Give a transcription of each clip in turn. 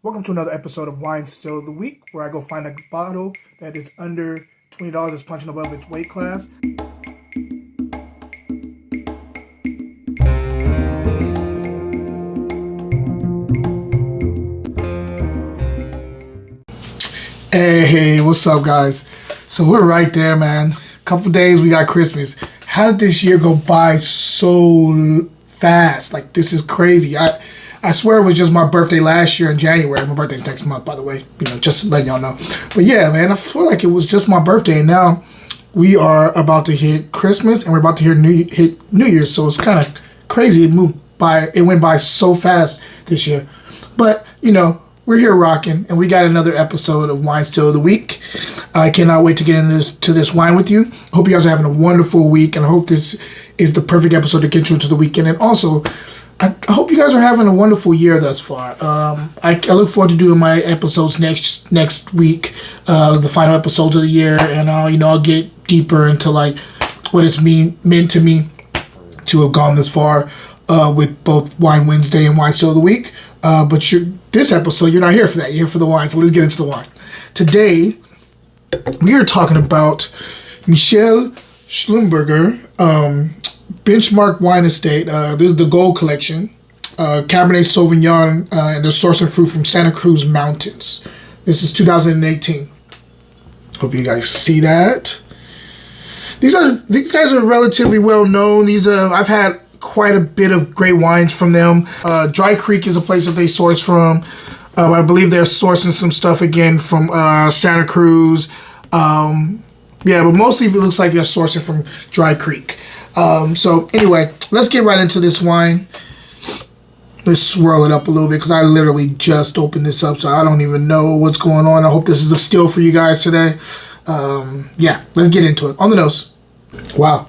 Welcome to another episode of Wine Still of the Week, where I go find a bottle that is under $20 that's punching above its weight class. Hey, what's up, guys? So we're right there, man. Couple days, we got Christmas. How did this year go by so fast? Like, this is crazy. I swear it was just my birthday last year in January. My birthday's next month, by the way. Just letting y'all know. But yeah, man, I feel like it was just my birthday, and now we are about to hit Christmas, and we're about to hit New Year's. So it's kind of crazy. It went by so fast this year. But we're here rocking, and we got another episode of Wine Still of the Week. I cannot wait to get into this wine with you. Hope you guys are having a wonderful week, and I hope this is the perfect episode to get you into the weekend. And also, I hope you guys are having a wonderful year thus far. I look forward to doing my episodes next week, the final episodes of the year, and I'll get deeper into like what it's meant to me to have gone this far with both Wine Wednesday and Wine Still of the Week. But this episode, you're not here for that. You're here for the wine. So let's get into the wine. Today, we are talking about Michel Schlumberger Benchmark Wine Estate. This is the Gold Collection. Cabernet Sauvignon, and they're sourcing fruit from Santa Cruz Mountains. This is 2018. Hope you guys see that. These guys are relatively well known. I've had quite a bit of great wines from them. Dry Creek is a place that they source from. I believe they're sourcing some stuff again from Santa Cruz. But mostly it looks like they're sourcing from Dry Creek. So anyway, let's get right into this wine. Let's swirl it up a little bit because I literally just opened this up, so I don't even know what's going on. I hope this is a steal for you guys today. Let's get into it. On the nose. Wow,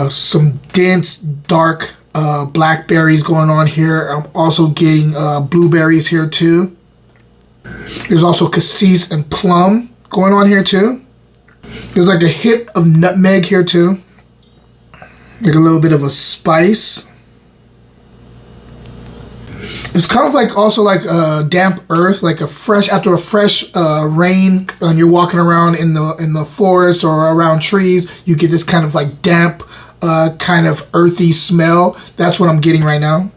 some dense, dark blackberries going on here. I'm also getting blueberries here too. There's also cassis and plum going on here too. There's like a hit of nutmeg here too. Like a little bit of a spice. It's kind of like also like damp earth, like after a fresh rain, and you're walking around in the forest or around trees, you get this kind of like damp, kind of earthy smell. That's what I'm getting right now.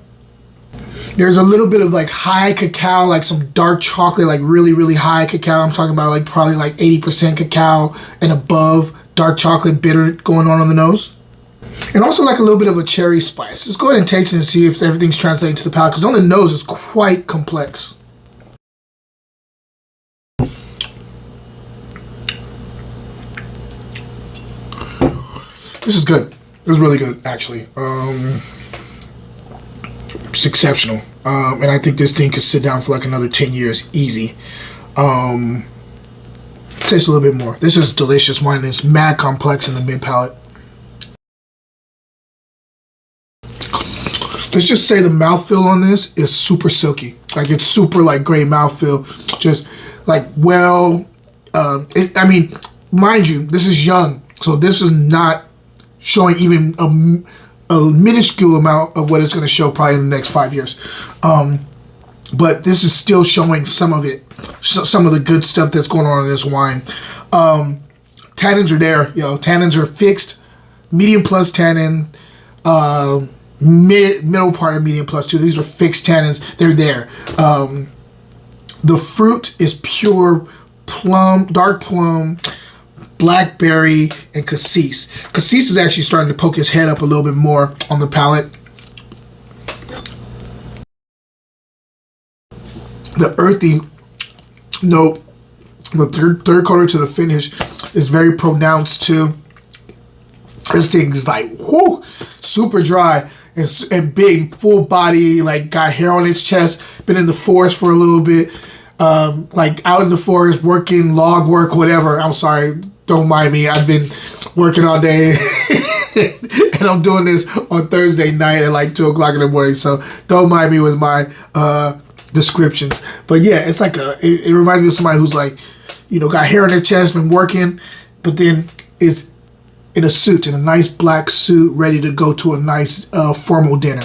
There's a little bit of like high cacao, like some dark chocolate, like really, really high cacao. I'm talking about like probably like 80% cacao and above, dark chocolate bitter going on the nose. And also like a little bit of a cherry spice. Let's go ahead and taste it and see if everything's translating to the palate, because on the nose it's quite complex. This is good. This is really good, actually. It's exceptional. And I think this thing could sit down for like another 10 years, easy. Taste a little bit more. This is delicious wine. It's mad complex in the mid palate. Let's just say the mouthfeel on this is super silky. Like, it's super, like, great mouthfeel. Just, like, mind you, this is young. So this is not showing even a minuscule amount of what it's going to show probably in the next 5 years. But this is still showing some of it. Some of the good stuff that's going on in this wine. Tannins are there, Tannins are fixed. Medium plus tannin. Middle part of medium plus 2. These are fixed tannins. They're there. The fruit is pure plum, dark plum, blackberry, and cassis. Cassis is actually starting to poke his head up a little bit more on the palate. The earthy note, the third quarter to the finish, is very pronounced too. This thing is like, whoo, super dry and big, full body, like got hair on its chest, been in the forest for a little bit, like out in the forest, working, log work, whatever. I'm sorry, don't mind me. I've been working all day and I'm doing this on Thursday night at like 2 o'clock in the morning, so don't mind me with my descriptions. But yeah, it's like it reminds me of somebody who's like, got hair on their chest, been working, but then is in a suit, in a nice black suit, ready to go to a nice formal dinner.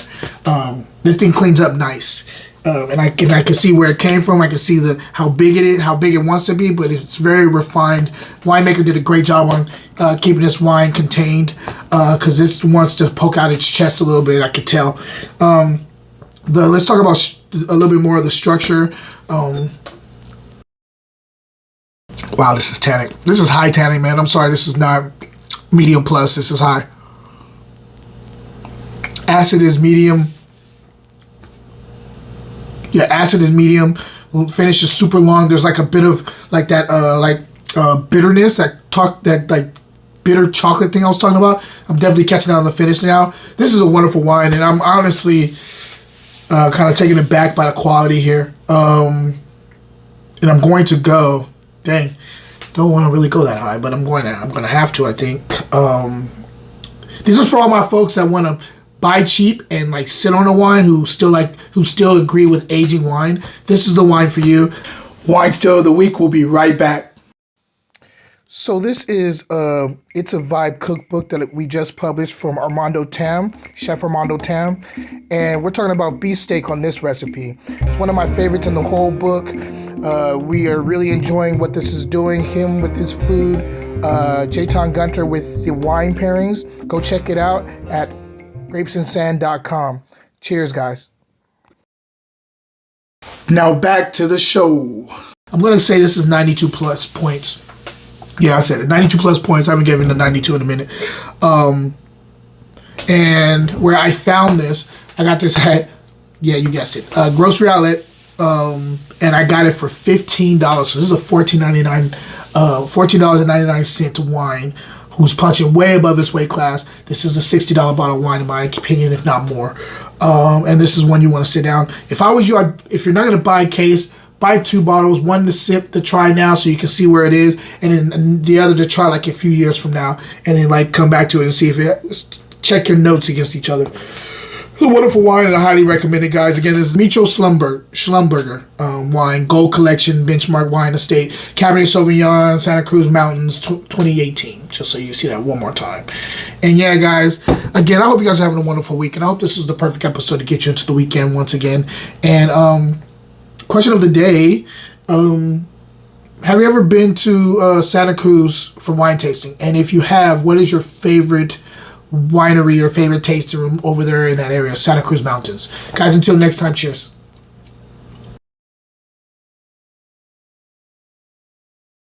This thing cleans up nice. and I can see where it came from. I can see how big it is, how big it wants to be, but it's very refined. Winemaker did a great job on keeping this wine contained, because this wants to poke out its chest a little bit. I could tell. Let's talk about a little bit more of the structure. Wow, this is tannic. This is high tannic, man. I'm sorry, this is not medium plus. This is high. Acid is medium. Yeah, acid is medium. Finish is super long. There's like a bit of like that bitterness, that like bitter chocolate thing I was talking about. I'm definitely catching that on the finish now. This is a wonderful wine, and I'm honestly kind of taken aback by the quality here. And I'm going to go. Dang, don't want to really go that high, but I'm going to have to. I think. This is for all my folks that want to buy cheap and like sit on a wine who still agree with aging wine. This is the wine for you. Wine Still of the Week. We'll be right back. So this is It's a Vibe cookbook that we just published from Armando Tam, Chef Armando Tam, and we're talking about beef steak on this recipe. It's one of my favorites in the whole book. We are really enjoying what this is doing. Him with his food, Jayton Gunter with the wine pairings. Go check it out at grapesandsand.com. Cheers, guys. Now back to the show. I'm going to say this is 92 plus points. Yeah, I said it. 92 plus points. I haven't given the 92 in a minute. And where I found this, I got this at, yeah, you guessed it, grocery outlet. And I got it for $15. So this is a $14.99 wine, who's punching way above its weight class. This is a $60 bottle of wine in my opinion, if not more. And this is one you want to sit down. If I was you, if you're not going to buy a case, buy 2 bottles, one to sip, to try now so you can see where it is, and then the other to try like a few years from now, and then like come back to it and see if it, check your notes against each other. It's a wonderful wine, and I highly recommend it, guys. Again, this is Micho Schlumberger wine, Gold Collection, Benchmark Wine Estate, Cabernet Sauvignon, Santa Cruz Mountains, 2018. Just so you see that one more time. And yeah, guys, again, I hope you guys are having a wonderful week, and I hope this is the perfect episode to get you into the weekend once again. And question of the day, have you ever been to Santa Cruz for wine tasting? And if you have, what is your favorite winery or favorite tasting room over there in that area, Santa Cruz Mountains? Guys, until next time, cheers.